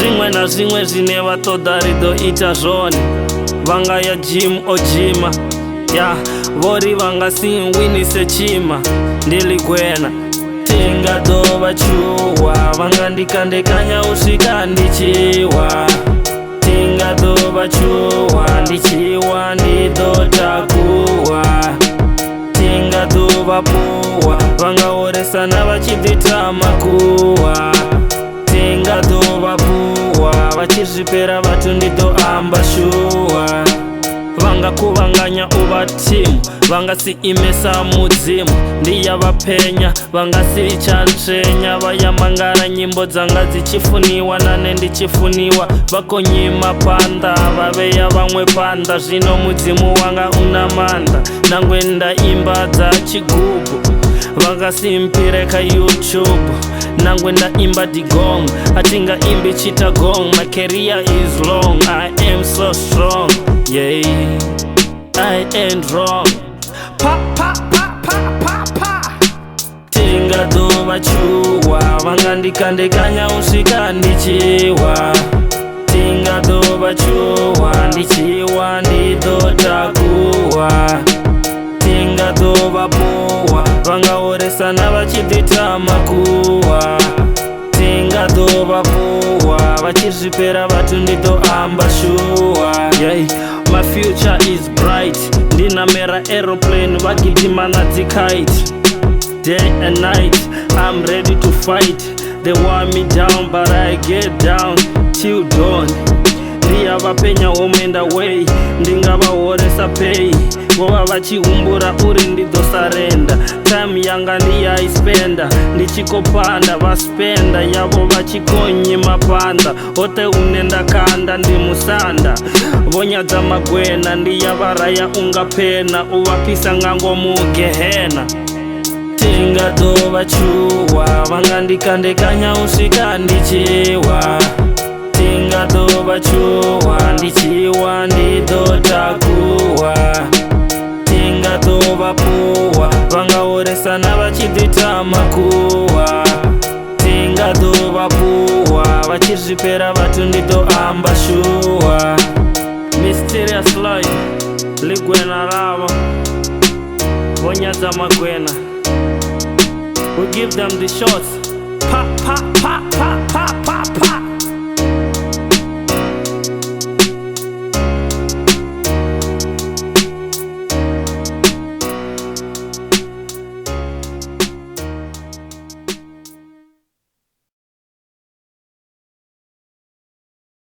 Zvimwe na zvimwe zvine vatoda rido ita zvone. Vanga ya gym ojima ya vori vanga sinwinise chima ndiligwena tingadova chuwa vanga ndikandekanya usvika ndichiwa tingadova chuwa ndichiwa ndidotakuwa tingadova puwa vangaoresana vachibvita makuwa tingadova puwa vachizvipera vatu ndidoamba shuwa vangakuvanganya uvatimu vangasiimesa mudzimu ndiyavapenya vangasiichantsvenya vayamangara nyimbo dzanga dzichifuniwa nane ndichifuniwa vakonyima panda vaveya vamwe panda zvino mudzimu wanga una manda nangwe ndaimba dzachigubhu vangasimpireka YouTube nangwe ndaimba digong atingaimbi chita gong my career is long I am so strong yeah I ain't wrong pa pa pa pa pa pa tingadova chuwa vangandikandekanya usvika ndichiwa tingadova chuwa ndichiwa ndidotakuwa tingadova puwa vangaoresana vachibvita makuwa tingadova puwa vachizvipera vatu ndidoamba shuwa yeah. My future is bright ndinamera aeroplane vagidimana dzikite day and night I'm ready to fight they want me down but I get down till dawn ndiyavapenya home and away ndingavahoresa pay vova vachihumbura uri ndidosarenda time yanga ndiyaispenda ndichikopanda vaspenda yavo vachikonyima panda ote une ndakanda ndimusanda vonyadza magwena ndiyavaraya unga pena uvapisa ngango mugehena tingadova chuwa vangandikandekanya usvika ndichiwa tingadova chuwa ndichiwa ndidotakuwa tingadova puwa vangaoresana vachibvita makuwa tingadova puwa vachizvipera vatu ndidoamba shuwa Mysterious Life ligwena ravo vonyadza magwena we give them the shots pa pa pa pa pa